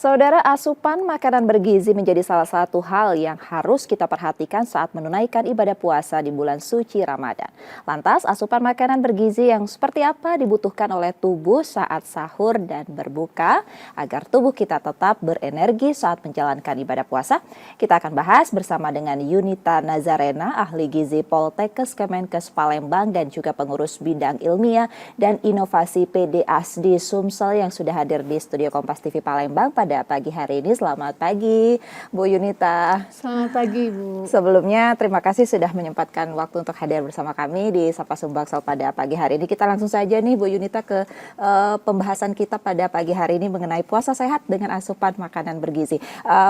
Saudara, asupan makanan bergizi menjadi salah satu hal yang harus kita perhatikan saat menunaikan ibadah puasa di bulan suci Ramadan. Lantas, asupan makanan bergizi yang seperti apa dibutuhkan oleh tubuh saat sahur dan berbuka agar tubuh kita tetap berenergi saat menjalankan ibadah puasa? Kita akan bahas bersama dengan Yunita Nazarena, ahli gizi Poltekkes Kemenkes Palembang dan juga pengurus bidang ilmiah dan inovasi PD ASDI Sumsel yang sudah hadir di studio Kompas TV Palembang pada pagi hari ini. Selamat pagi, Bu Yunita. Selamat pagi, Bu. Sebelumnya, terima kasih sudah menyempatkan waktu untuk hadir bersama kami di Sapa Sumbaksel pada pagi hari ini. Kita langsung saja nih, Bu Yunita, ke pembahasan kita pada pagi hari ini mengenai puasa sehat dengan asupan makanan bergizi.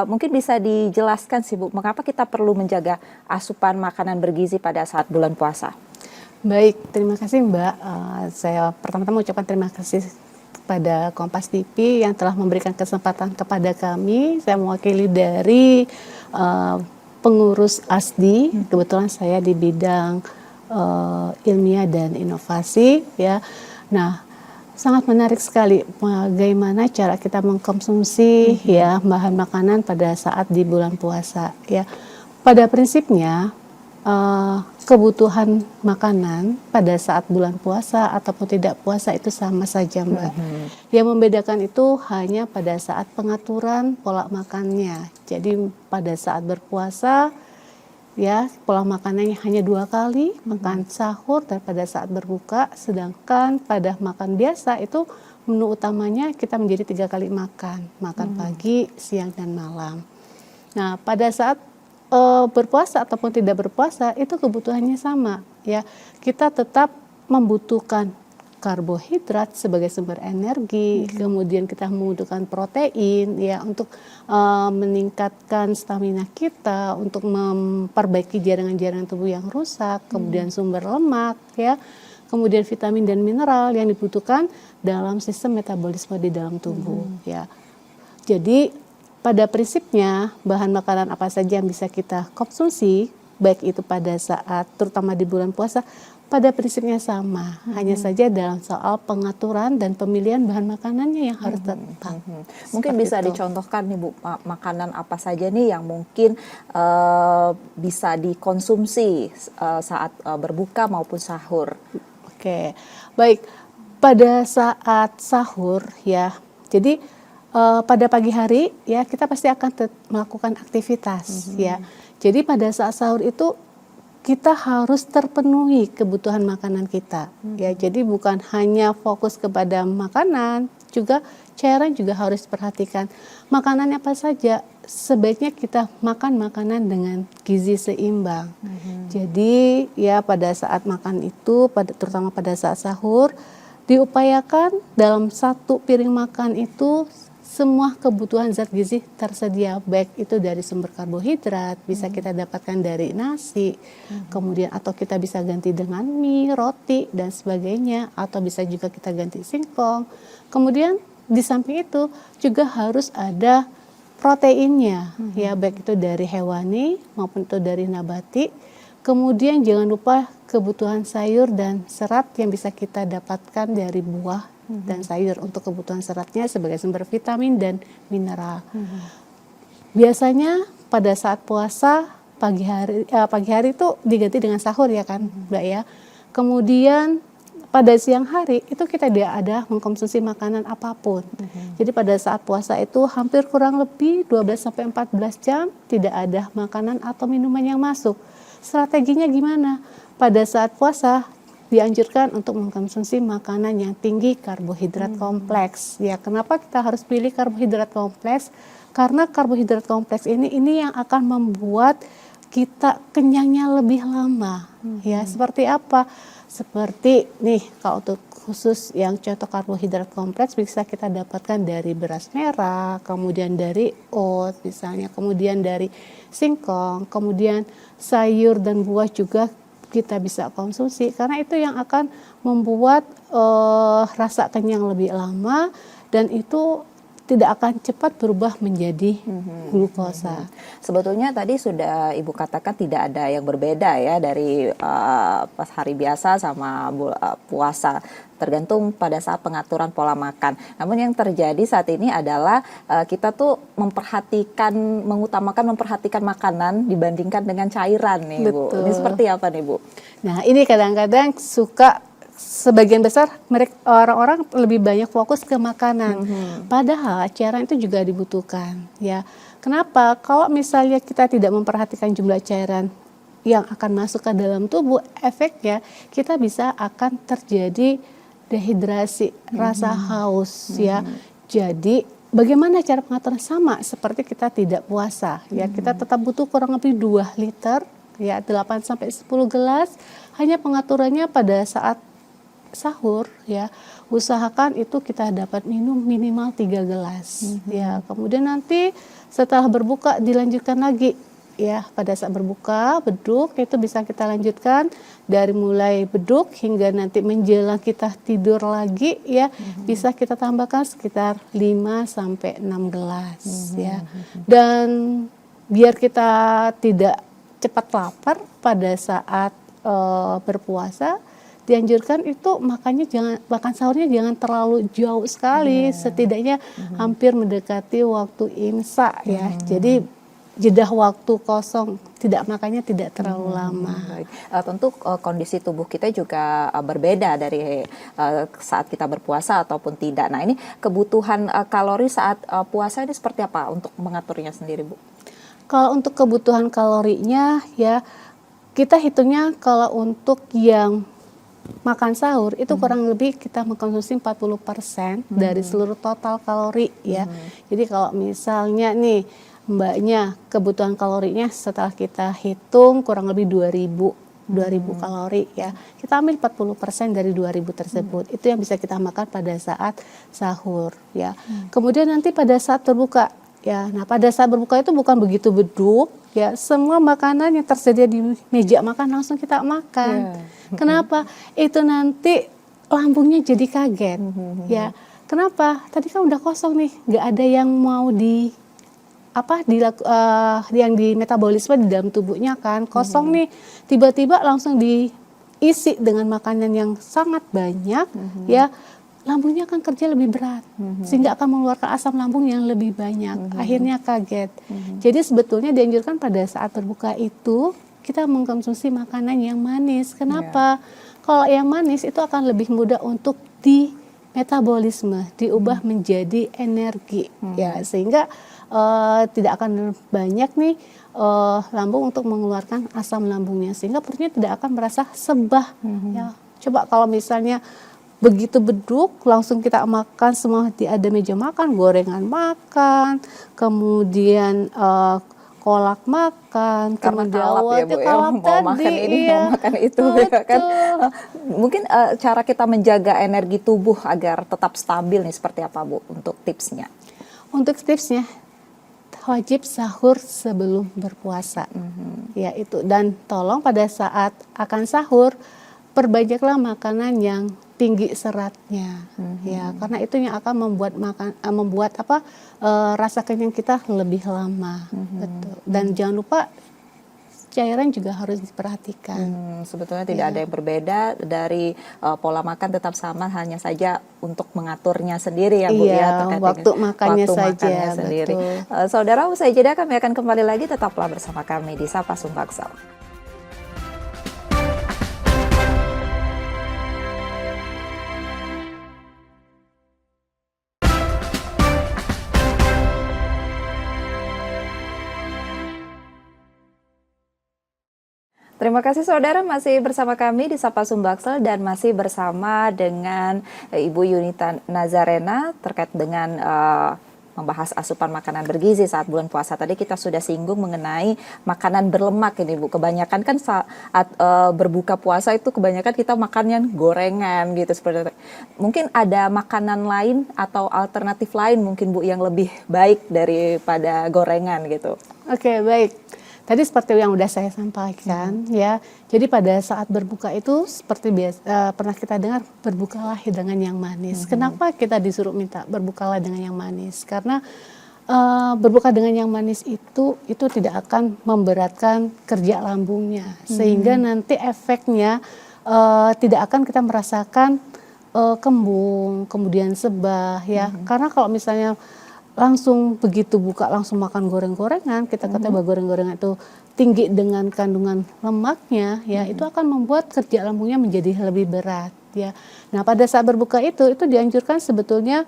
Mungkin bisa dijelaskan sih, Bu, mengapa kita perlu menjaga asupan makanan bergizi pada saat bulan puasa? Baik, terima kasih, Mbak. Saya pertama-tama ucapkan terima kasih pada Kompas TV yang telah memberikan kesempatan kepada kami. Saya mewakili dari pengurus ASDI. Kebetulan saya di bidang ilmiah dan inovasi, ya. Nah, sangat menarik sekali bagaimana cara kita mengkonsumsi ya bahan makanan pada saat di bulan puasa, ya. Pada prinsipnya kebutuhan makanan pada saat bulan puasa ataupun tidak puasa itu sama saja, Mbak. Yang membedakan itu hanya pada saat pengaturan pola makannya. Jadi pada saat berpuasa, ya, pola makanannya hanya 2 kali, makan sahur dan pada saat berbuka. Sedangkan pada makan biasa itu menu utamanya kita menjadi 3 kali makan pagi, siang dan malam. Nah, pada saat berpuasa ataupun tidak berpuasa itu kebutuhannya sama, ya. Kita tetap membutuhkan karbohidrat sebagai sumber energi, kemudian kita membutuhkan protein, ya, untuk meningkatkan stamina kita, untuk memperbaiki jaringan-jaringan tubuh yang rusak, kemudian sumber lemak, ya, kemudian vitamin dan mineral yang dibutuhkan dalam sistem metabolisme di dalam tubuh, ya. Jadi pada prinsipnya, bahan makanan apa saja yang bisa kita konsumsi, baik itu pada saat, terutama di bulan puasa, pada prinsipnya sama. Hanya saja dalam soal pengaturan dan pemilihan bahan makanannya yang harus tepat. Mungkin bisa dicontohkan nih, Bu, makanan apa saja nih yang mungkin bisa dikonsumsi saat berbuka maupun sahur? Oke, baik. Pada saat sahur, ya, jadi pada pagi hari, ya, kita pasti akan melakukan aktivitas, ya. Jadi pada saat sahur itu kita harus terpenuhi kebutuhan makanan kita, ya. Jadi bukan hanya fokus kepada makanan, juga cairan juga harus diperhatikan. Makanan apa saja sebaiknya kita makan makanan dengan gizi seimbang. Jadi ya pada saat makan itu, terutama pada saat sahur, diupayakan dalam satu piring makan itu semua kebutuhan zat gizi tersedia, baik itu dari sumber karbohidrat, bisa kita dapatkan dari nasi, kemudian atau kita bisa ganti dengan mie, roti, dan sebagainya, atau bisa juga kita ganti singkong. Kemudian di samping itu juga harus ada proteinnya, ya, baik itu dari hewani maupun itu dari nabati. Kemudian jangan lupa kebutuhan sayur dan serat yang bisa kita dapatkan dari buah dan sayur untuk kebutuhan seratnya sebagai sumber vitamin dan mineral. Biasanya pada saat puasa pagi hari itu diganti dengan sahur, ya kan, Mbak, ya. Kemudian pada siang hari itu kita tidak ada mengkonsumsi makanan apapun. Jadi pada saat puasa itu hampir kurang lebih 12 sampai 14 jam tidak ada makanan atau minuman yang masuk. Strateginya gimana? Pada saat puasa dianjurkan untuk mengkonsumsi makanan yang tinggi karbohidrat kompleks. Ya, kenapa kita harus pilih karbohidrat kompleks? Karena karbohidrat kompleks ini yang akan membuat kita kenyangnya lebih lama. Ya, seperti apa? Seperti nih, kalau untuk khusus yang contoh karbohidrat kompleks bisa kita dapatkan dari beras merah, kemudian dari oat misalnya, kemudian dari singkong, kemudian sayur dan buah juga kita bisa konsumsi, karena itu yang akan membuat rasa kenyang lebih lama dan itu tidak akan cepat berubah menjadi glukosa. Sebetulnya tadi sudah Ibu katakan tidak ada yang berbeda ya dari pas hari biasa sama puasa, tergantung pada saat pengaturan pola makan. Namun yang terjadi saat ini adalah kita tuh mengutamakan memperhatikan makanan dibandingkan dengan cairan nih Bu. Betul. Ini seperti apa nih Bu? Nah, ini kadang-kadang sebagian besar orang-orang lebih banyak fokus ke makanan. Padahal cairan itu juga dibutuhkan, ya. Kenapa? Kalau misalnya kita tidak memperhatikan jumlah cairan yang akan masuk ke dalam tubuh, efeknya kita bisa akan terjadi dehidrasi, rasa haus, ya. Jadi bagaimana cara pengaturan? Sama seperti kita tidak puasa, ya. Kita tetap butuh kurang lebih 2 liter, ya, 8 sampai 10 gelas. Hanya pengaturannya pada saat sahur, ya, usahakan itu kita dapat minum minimal 3 gelas, ya. Kemudian nanti setelah berbuka dilanjutkan lagi, ya. Pada saat berbuka, beduk itu bisa kita lanjutkan dari mulai beduk hingga nanti menjelang kita tidur lagi, ya. Bisa kita tambahkan sekitar 5 sampai 6 gelas, ya. Dan biar kita tidak cepat lapar pada saat berpuasa, dianjurkan itu makan sahurnya jangan terlalu jauh sekali, setidaknya hampir mendekati waktu imsak, ya. Jadi jeda waktu kosong makannya tidak terlalu lama. Baik. Tentu kondisi tubuh kita juga berbeda dari saat kita berpuasa ataupun tidak. Nah, ini kebutuhan kalori saat puasa ini seperti apa untuk mengaturnya sendiri, Bu? Kalau untuk kebutuhan kalorinya, ya, kita hitungnya kalau untuk yang makan sahur itu kurang lebih kita mengkonsumsi 40% dari seluruh total kalori, ya. Jadi kalau misalnya nih Mbaknya kebutuhan kalorinya setelah kita hitung kurang lebih 2000 kalori, ya. Kita ambil 40% dari 2000 tersebut. Itu yang bisa kita makan pada saat sahur, ya. Kemudian nanti pada saat berbuka, ya. Nah, pada saat berbuka itu bukan begitu beduk, ya. Semua makanan yang tersedia di meja makan langsung kita makan. Kenapa? Itu nanti lambungnya jadi kaget, ya. Kenapa? Tadi kan udah kosong nih, nggak ada yang mau yang di metabolisme di dalam tubuhnya kan kosong nih, tiba-tiba langsung diisi dengan makanan yang sangat banyak, ya. Lambungnya akan kerja lebih berat, sehingga akan mengeluarkan asam lambung yang lebih banyak, akhirnya kaget. Jadi sebetulnya dianjurkan pada saat berbuka itu kita mengkonsumsi makanan yang manis. Kenapa? Kalau yang manis itu akan lebih mudah untuk di metabolisme, diubah menjadi energi, ya, sehingga tidak akan banyak nih lambung untuk mengeluarkan asam lambungnya, sehingga perutnya tidak akan merasa sebah, ya. Coba kalau misalnya begitu beduk langsung kita makan semua ada meja makan, gorengan makan, kemudian kolak makan, Karena kemudian kalap ya Bu, ya, mau makan ini, mau makan itu, ya kan. Mungkin cara kita menjaga energi tubuh agar tetap stabil nih seperti apa Bu untuk tipsnya? Untuk tipsnya, wajib sahur sebelum berpuasa, ya itu. Dan tolong pada saat akan sahur perbanyaklah makanan yang tinggi seratnya, ya, karena itu yang akan membuat rasa kenyang kita lebih lama, betul. Dan jangan lupa cairan juga harus diperhatikan. Sebetulnya tidak ada yang berbeda dari pola makan, tetap sama, hanya saja untuk mengaturnya sendiri ya Bu, ya, terkait waktu makannya saja, sendiri. betul. Saudara, usai jeda kami akan kembali lagi, tetaplah bersama kami di Sapa Sumbaksel. Terima kasih saudara, masih bersama kami di Sapa Sumbaksel dan masih bersama dengan Ibu Yunita Nazarena terkait dengan membahas asupan makanan bergizi saat bulan puasa. Tadi kita sudah singgung mengenai makanan berlemak ini Bu. Kebanyakan kan saat berbuka puasa itu kebanyakan kita makannya gorengan gitu seperti itu. Mungkin ada makanan lain atau alternatif lain mungkin Bu yang lebih baik daripada gorengan gitu. Oke, baik. Tadi seperti yang udah saya sampaikan ya. Jadi pada saat berbuka itu seperti biasa pernah kita dengar berbukalah dengan yang manis. Kenapa kita disuruh minta berbukalah dengan yang manis? Karena berbuka dengan yang manis itu tidak akan memberatkan kerja lambungnya, sehingga nanti efeknya tidak akan kita merasakan kembung, kemudian sebah ya. Karena kalau misalnya langsung begitu buka langsung makan goreng-gorengan, kita kata bahwa goreng-gorengan itu tinggi dengan kandungan lemaknya ya, itu akan membuat kerja lambungnya menjadi lebih berat ya. Nah, pada saat berbuka itu dianjurkan sebetulnya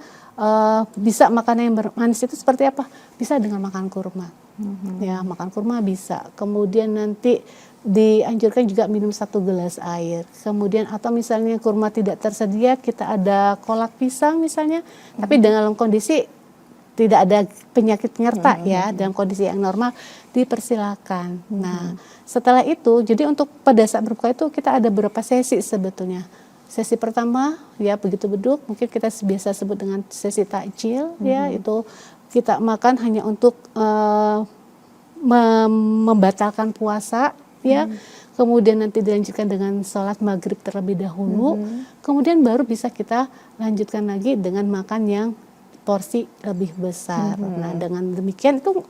bisa makanan yang manis itu seperti apa? Bisa dengan makan kurma. Ya, makan kurma bisa. Kemudian nanti dianjurkan juga minum 1 gelas air. Kemudian atau misalnya kurma tidak tersedia, kita ada kolak pisang misalnya, tapi dalam kondisi tidak ada penyakit penyerta ya, dalam kondisi yang normal dipersilakan. Nah, setelah itu, jadi untuk pada saat berbuka itu kita ada beberapa sesi sebetulnya. Sesi pertama ya begitu beduk, mungkin kita biasa sebut dengan sesi takjil ya, itu kita makan hanya untuk membatalkan puasa ya. Kemudian nanti dilanjutkan dengan sholat maghrib terlebih dahulu, kemudian baru bisa kita lanjutkan lagi dengan makan yang porsi lebih besar. Nah, dengan demikian itu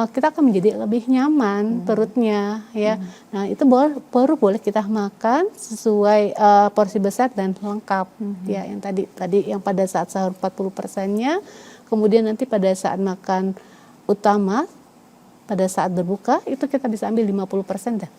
kita akan menjadi lebih nyaman perutnya ya. Nah, itu baru boleh kita makan sesuai porsi besar dan lengkap ya. Yang tadi yang pada saat sahur 40%-nya, kemudian nanti pada saat makan utama pada saat berbuka itu kita bisa ambil 50% dah.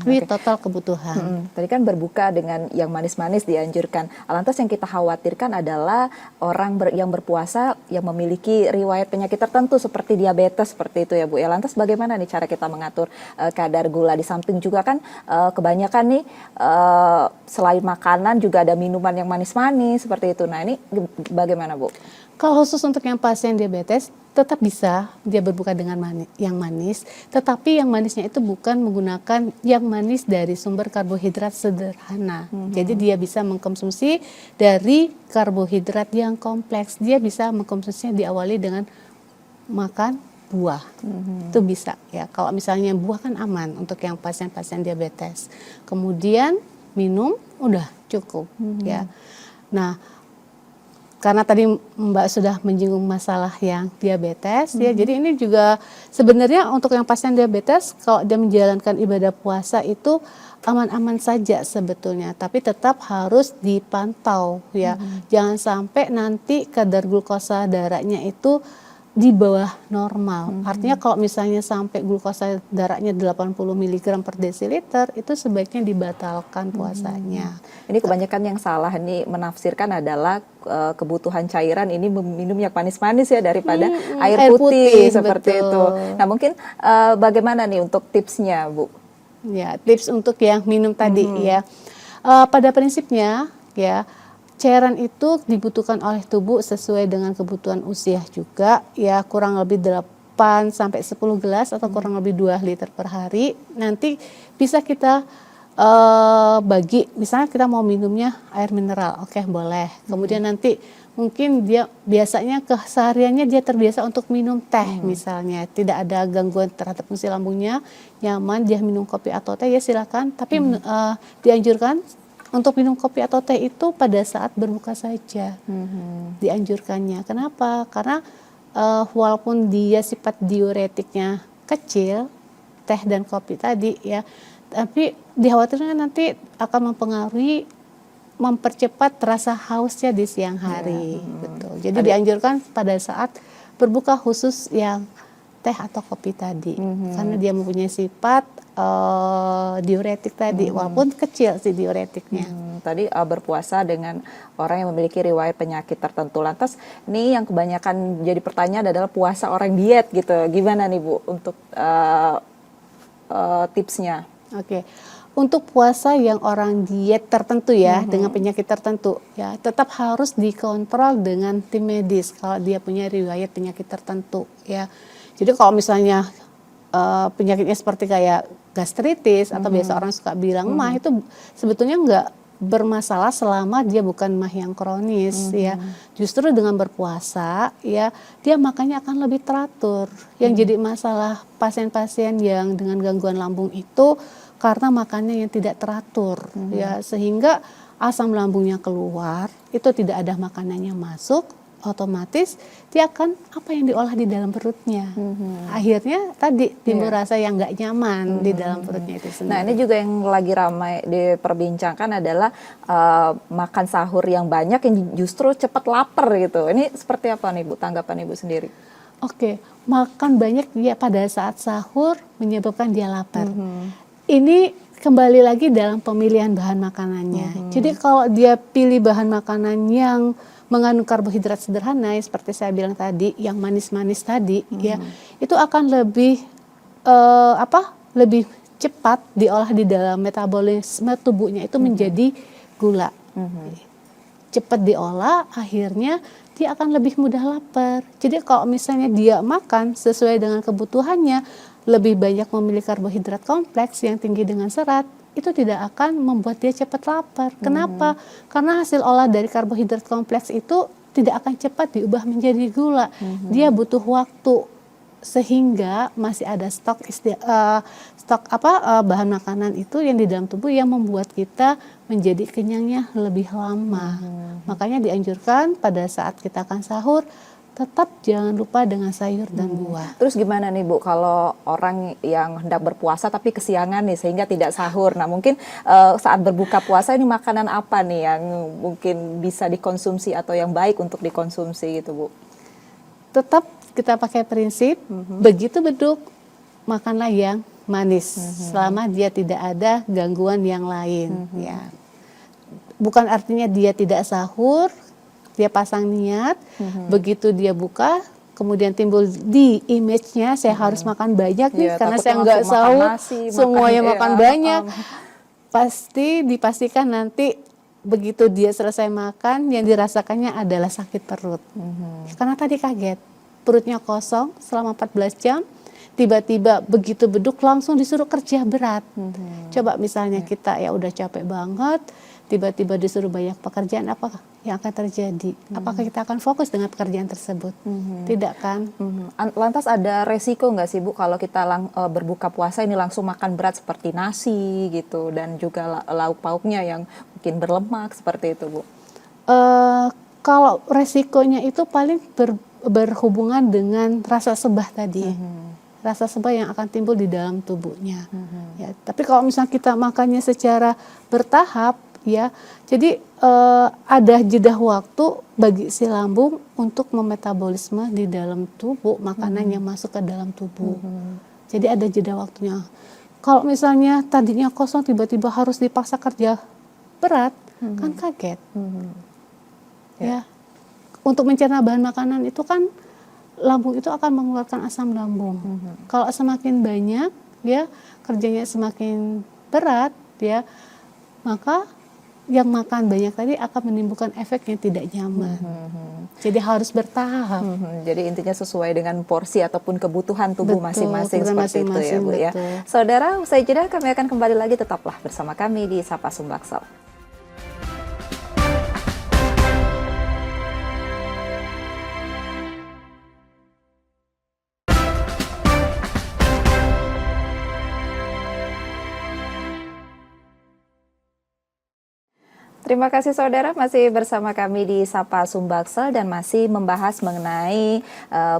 Ini total kebutuhan. Tadi kan berbuka dengan yang manis-manis dianjurkan. Lantas yang kita khawatirkan adalah orang yang berpuasa yang memiliki riwayat penyakit tertentu seperti diabetes seperti itu ya Bu. Ya, lantas bagaimana nih cara kita mengatur kadar gula? Di samping juga kan kebanyakan nih selain makanan juga ada minuman yang manis-manis seperti itu. Nah, ini bagaimana Bu? Kalau khusus untuk yang pasien diabetes, tetap bisa dia berbuka dengan yang manis, tetapi yang manisnya itu bukan menggunakan yang manis dari sumber karbohidrat sederhana. Jadi dia bisa mengkonsumsi dari karbohidrat yang kompleks. Dia bisa mengkonsumsinya diawali dengan makan buah. Itu bisa ya. Kalau misalnya buah kan aman untuk yang pasien-pasien diabetes. Kemudian minum udah cukup ya. Nah, karena tadi Mbak sudah menyinggung masalah yang diabetes ya, jadi ini juga sebenarnya untuk yang pasien diabetes kalau dia menjalankan ibadah puasa itu aman-aman saja sebetulnya, tapi tetap harus dipantau ya. Jangan sampai nanti kadar glukosa darahnya itu di bawah normal. Artinya kalau misalnya sampai glukosa darahnya 80 mg per desiliter, itu sebaiknya dibatalkan puasanya. Ini kebanyakan yang salah nih menafsirkan adalah kebutuhan cairan ini minum yang manis-manis ya daripada air putih seperti itu. Nah, mungkin bagaimana nih untuk tipsnya Bu? Ya, tips untuk yang minum tadi ya. Pada prinsipnya ya, cairan itu dibutuhkan oleh tubuh sesuai dengan kebutuhan usia juga ya, kurang lebih 8 sampai 10 gelas atau kurang lebih 2 liter per hari. Nanti bisa kita bagi, misalnya kita mau minumnya air mineral, oke, boleh. Kemudian nanti mungkin dia biasanya kesehariannya dia terbiasa untuk minum teh misalnya, tidak ada gangguan terhadap fungsi lambungnya, nyaman dia minum kopi atau teh ya silakan. Tapi dianjurkan untuk minum kopi atau teh itu pada saat berbuka saja dianjurkannya. Kenapa? Karena walaupun dia sifat diuretiknya kecil, teh dan kopi tadi ya, tapi dikhawatirkan nanti akan mempercepat rasa hausnya di siang hari. Betul. Jadi dianjurkan pada saat berbuka khusus yang teh atau kopi tadi, karena dia mempunyai sifat diuretik tadi, walaupun kecil sih diuretiknya. Tadi berpuasa dengan orang yang memiliki riwayat penyakit tertentu. Lantas ini yang kebanyakan jadi pertanyaan adalah puasa orang diet gitu. Gimana nih Bu untuk tipsnya? Oke. Untuk puasa yang orang diet tertentu ya, dengan penyakit tertentu ya, tetap harus dikontrol dengan tim medis kalau dia punya riwayat penyakit tertentu ya. Jadi kalau misalnya penyakitnya seperti kayak gastritis atau biasa orang suka bilang mah, itu sebetulnya bermasalah selama dia bukan mah yang kronis ya. Justru dengan berpuasa ya dia makannya akan lebih teratur. Yang jadi masalah pasien-pasien yang dengan gangguan lambung itu karena makannya yang tidak teratur ya, sehingga asam lambungnya keluar, itu tidak ada makanannya masuk, otomatis dia akan apa yang diolah di dalam perutnya. Akhirnya tadi timbul rasa yang nggak nyaman di dalam perutnya itu sendiri. Nah, ini juga yang lagi ramai diperbincangkan adalah makan sahur yang banyak yang justru cepat lapar gitu. Ini seperti apa nih Bu, tanggapan Ibu sendiri? Oke, makan banyak dia pada saat sahur menyebabkan dia lapar. Ini kembali lagi dalam pemilihan bahan makanannya. Jadi kalau dia pilih bahan makanan yang mengandung karbohidrat sederhana, seperti saya bilang tadi, yang manis-manis tadi, ya, itu akan lebih lebih cepat diolah di dalam metabolisme tubuhnya itu menjadi gula. Cepat diolah, akhirnya dia akan lebih mudah lapar. Jadi kalau misalnya dia makan sesuai dengan kebutuhannya, lebih banyak memilih karbohidrat kompleks yang tinggi dengan serat, itu tidak akan membuat dia cepat lapar. Kenapa? Karena hasil olah dari karbohidrat kompleks itu tidak akan cepat diubah menjadi gula. Dia butuh waktu, sehingga masih ada bahan makanan itu yang di dalam tubuh yang membuat kita menjadi kenyangnya lebih lama. Makanya dianjurkan pada saat kita akan sahur, tetap jangan lupa dengan sayur dan buah. Terus gimana nih Bu, kalau orang yang hendak berpuasa tapi kesiangan nih sehingga tidak sahur. Nah mungkin saat berbuka puasa ini makanan apa nih yang mungkin bisa dikonsumsi atau yang baik untuk dikonsumsi gitu Bu? Tetap kita pakai prinsip, begitu beduk, makanlah yang manis. Selama dia tidak ada gangguan yang lain. Ya. Bukan artinya dia tidak sahur, dia pasang niat, begitu dia buka, kemudian timbul di image-nya saya harus makan banyak nih, karena saya nggak sahur, semuanya makan banyak. Pasti dipastikan nanti begitu dia selesai makan, yang dirasakannya adalah sakit perut. Karena tadi kaget, perutnya kosong selama 14 jam, tiba-tiba begitu beduk langsung disuruh kerja berat. Coba misalnya kita ya udah capek banget, tiba-tiba disuruh banyak pekerjaan, apa yang akan terjadi? Apakah kita akan fokus dengan pekerjaan tersebut? Tidak kan? Lantas ada resiko nggak sih Bu kalau kita berbuka puasa ini langsung makan berat seperti nasi gitu dan juga lauk pauknya yang mungkin berlemak seperti itu Bu? Kalau resikonya itu paling berhubungan dengan rasa sebah tadi. Rasa sebah yang akan timbul di dalam tubuhnya. Ya, tapi kalau misalnya kita makannya secara bertahap, ya, jadi ada jeda waktu bagi si lambung untuk memetabolisme di dalam tubuh makanan yang masuk ke dalam tubuh. Jadi ada jeda waktunya. Kalau misalnya tadinya kosong tiba-tiba harus dipaksa kerja berat, kan kaget. Ya, untuk mencerna bahan makanan itu kan lambung itu akan mengeluarkan asam lambung. Kalau semakin banyak, ya kerjanya semakin berat, ya maka yang makan banyak tadi akan menimbulkan efek yang tidak nyaman. Jadi harus bertahap. Jadi intinya sesuai dengan porsi ataupun kebutuhan tubuh masing-masing seperti itu ya Bu ya. Betul. Saudara, usai jeda kami akan kembali lagi, tetaplah bersama kami di Sapa Sumbaksel. Terima kasih saudara, masih bersama kami di Sapa Sumbaksel dan masih membahas mengenai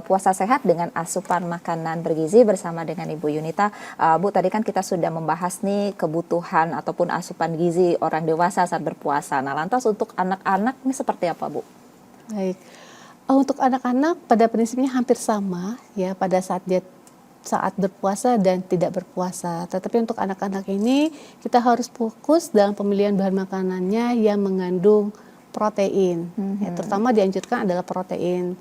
puasa sehat dengan asupan makanan bergizi bersama dengan Ibu Yunita. Bu, tadi kan kita sudah membahas nih kebutuhan ataupun asupan gizi orang dewasa saat berpuasa. Nah, lantas untuk anak-anak ini seperti apa Bu? Baik, untuk anak-anak pada prinsipnya hampir sama ya pada saat berpuasa dan tidak berpuasa. Tetapi untuk anak-anak ini kita harus fokus dalam pemilihan bahan makanannya yang mengandung protein. Ya, terutama dianjurkan adalah protein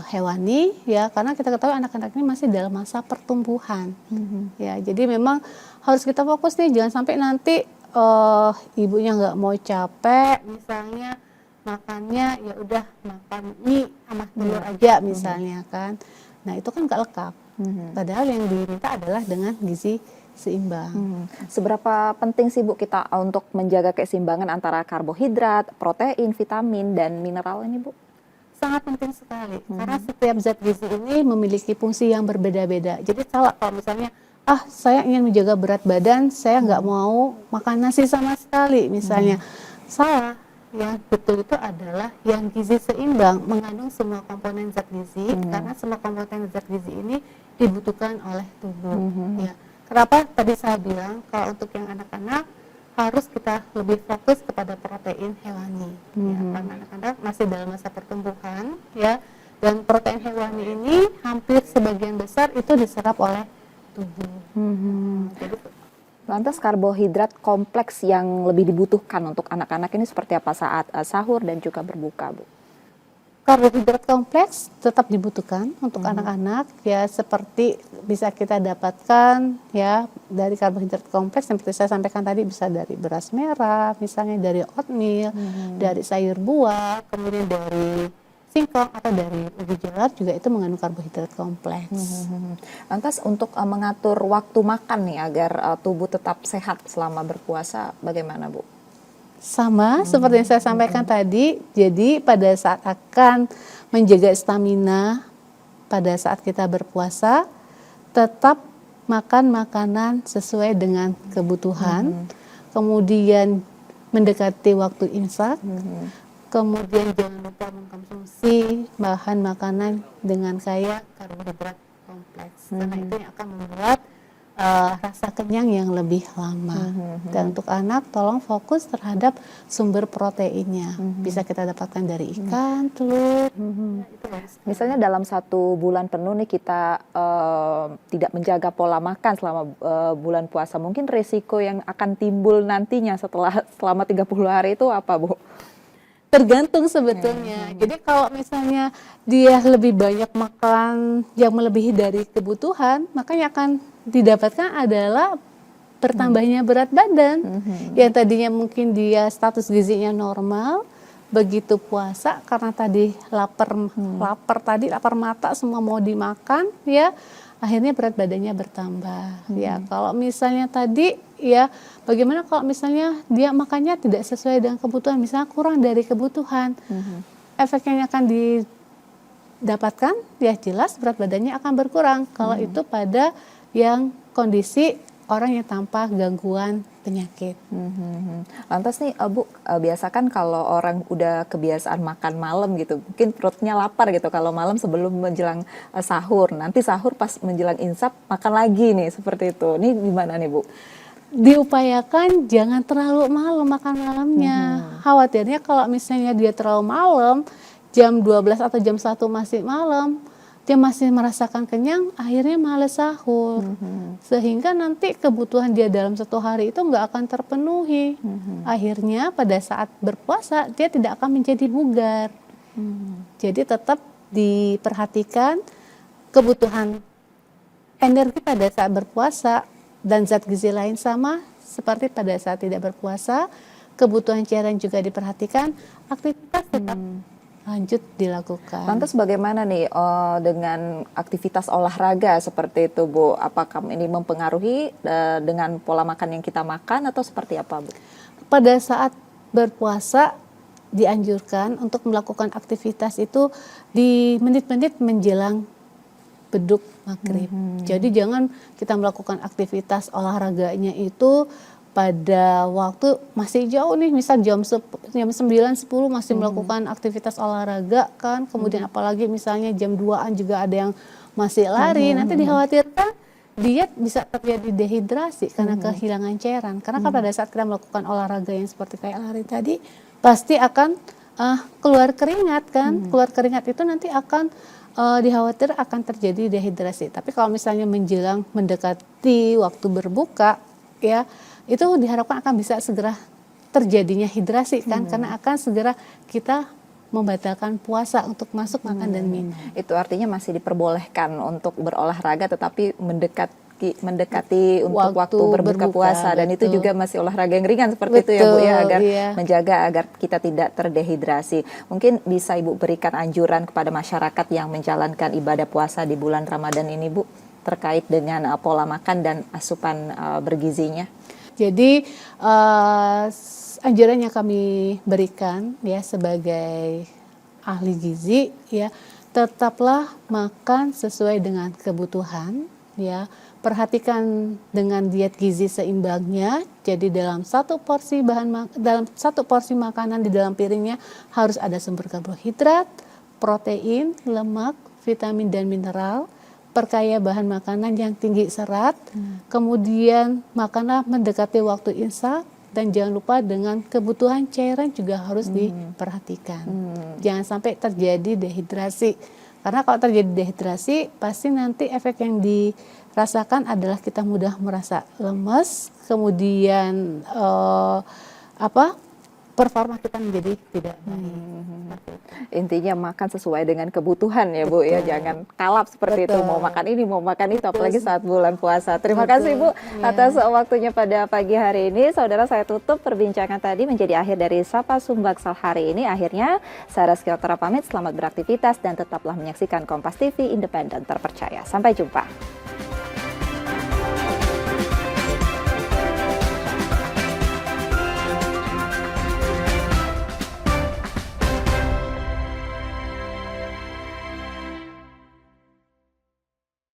hewani ya, karena kita ketahui anak-anak ini masih dalam masa pertumbuhan. Ya, jadi memang harus kita fokus nih, jangan sampai nanti ibunya nggak mau capek misalnya makannya ya udah makan mie sama telur aja misalnya kan. Nah, itu kan nggak lengkap. Padahal yang diminta adalah dengan gizi seimbang. Seberapa penting sih Bu kita untuk menjaga keseimbangan antara karbohidrat, protein, vitamin, dan mineral ini Bu? Sangat penting sekali karena setiap zat gizi ini memiliki fungsi yang berbeda-beda. Jadi salah kalau misalnya saya ingin menjaga berat badan, saya nggak mau makan nasi sama sekali misalnya. Salah. Yang betul itu adalah yang gizi seimbang mengandung semua komponen zat gizi karena semua komponen zat gizi ini dibutuhkan oleh tubuh. Ya. Kenapa tadi saya bilang kalau untuk yang anak-anak harus kita lebih fokus kepada protein hewani, ya, karena anak-anak masih dalam masa pertumbuhan, ya, dan protein hewani ini hampir sebagian besar itu diserap oleh tubuh. Jadi Lantas karbohidrat kompleks yang lebih dibutuhkan untuk anak-anak ini seperti apa saat sahur dan juga berbuka Bu? karbohidrat kompleks tetap dibutuhkan untuk anak-anak, ya, seperti bisa kita dapatkan ya dari karbohidrat kompleks seperti saya sampaikan tadi, bisa dari beras merah, misalnya dari oatmeal, dari sayur buah, kemudian dari singkong atau dari ubi jalar juga itu mengandung karbohidrat kompleks. Lantas untuk mengatur waktu makan nih agar tubuh tetap sehat selama berpuasa bagaimana Bu? Sama seperti yang saya sampaikan tadi, jadi pada saat akan menjaga stamina pada saat kita berpuasa, tetap makan makanan sesuai dengan kebutuhan, kemudian mendekati waktu imsak, kemudian jangan lupa mengkonsumsi bahan makanan dengan kaya karbohidrat kompleks, karena itu yang akan membuat rasa kenyang yang lebih lama. Dan untuk anak, tolong fokus terhadap sumber proteinnya. Bisa kita dapatkan dari ikan, telur. Misalnya dalam 1 bulan penuh nih kita tidak menjaga pola makan selama bulan puasa, mungkin resiko yang akan timbul nantinya selama 30 hari itu apa Bu? Tergantung sebetulnya. Jadi kalau misalnya dia lebih banyak makan yang melebihi dari kebutuhan, makanya akan didapatkan adalah bertambahnya berat badan. Yang tadinya mungkin dia status gizinya normal, begitu puasa karena tadi lapar mata semua mau dimakan, ya, akhirnya berat badannya bertambah. Ya, kalau misalnya tadi, ya, bagaimana kalau misalnya dia makannya tidak sesuai dengan kebutuhan, misalnya kurang dari kebutuhan, efeknya akan didapatkan, ya jelas berat badannya akan berkurang. Kalau itu pada yang kondisi orang yang tanpa gangguan penyakit. Lantas nih Bu, biasa kan kalau orang udah kebiasaan makan malam gitu, mungkin perutnya lapar gitu kalau malam sebelum menjelang sahur, nanti sahur pas menjelang imsak makan lagi nih seperti itu. Ini gimana nih Bu? Diupayakan jangan terlalu malam makan malamnya. Khawatirnya kalau misalnya dia terlalu malam, jam 12 atau jam 1 masih malam, dia masih merasakan kenyang, akhirnya malas sahur. Sehingga nanti kebutuhan dia dalam 1 hari itu nggak akan terpenuhi. Akhirnya pada saat berpuasa, dia tidak akan menjadi bugar. Jadi tetap diperhatikan kebutuhan energi pada saat berpuasa dan zat gizi lain sama seperti pada saat tidak berpuasa. Kebutuhan cairan juga diperhatikan, aktivitas tetap lanjut dilakukan. Lantas bagaimana nih dengan aktivitas olahraga seperti itu Bu? Apakah ini mempengaruhi dengan pola makan yang kita makan atau seperti apa Bu? Pada saat berpuasa dianjurkan untuk melakukan aktivitas itu di menit-menit menjelang beduk maghrib. Jadi jangan kita melakukan aktivitas olahraganya itu pada waktu masih jauh nih, misal jam 9, 10 masih melakukan aktivitas olahraga kan, kemudian apalagi misalnya jam 2-an juga ada yang masih lari, nanti dikhawatirkan dia bisa terjadi dehidrasi karena kehilangan cairan. Karena kan pada saat kita melakukan olahraga yang seperti kayak lari tadi, pasti akan keluar keringat kan, keluar keringat itu nanti akan dikhawatir akan terjadi dehidrasi. Tapi kalau misalnya menjelang mendekati waktu berbuka, ya, itu diharapkan akan bisa segera terjadinya hidrasi kan, karena akan segera kita membatalkan puasa untuk masuk makan dan minum. Itu artinya masih diperbolehkan untuk berolahraga tetapi mendekati untuk waktu berbuka puasa, dan itu juga masih olahraga yang ringan seperti itu ya Bu ya, agar menjaga agar kita tidak terdehidrasi. Mungkin bisa Ibu berikan anjuran kepada masyarakat yang menjalankan ibadah puasa di bulan Ramadan ini Bu, terkait dengan pola makan dan asupan bergizinya? Jadi anjuran yang kami berikan ya sebagai ahli gizi ya, tetaplah makan sesuai dengan kebutuhan ya. Perhatikan dengan diet gizi seimbangnya. Jadi dalam satu porsi makanan di dalam piringnya harus ada sumber karbohidrat, protein, lemak, vitamin dan mineral, perkaya bahan makanan yang tinggi serat. Kemudian makanlah mendekati waktu imsak dan jangan lupa dengan kebutuhan cairan juga harus diperhatikan. Jangan sampai terjadi dehidrasi. Karena kalau terjadi dehidrasi, pasti nanti efek yang dirasakan adalah kita mudah merasa lemes, kemudian performa kita menjadi tidak baik. Intinya makan sesuai dengan kebutuhan ya Bu ya, jangan kalap seperti itu, mau makan ini, mau makan itu, apalagi saat bulan puasa. Terima kasih Bu atas waktunya pada pagi hari ini. Saudara, saya tutup perbincangan tadi menjadi akhir dari Sapa Sumbaksel hari ini. Akhirnya saya Reski Oktora pamit, selamat beraktivitas dan tetaplah menyaksikan Kompas TV independen terpercaya. Sampai jumpa.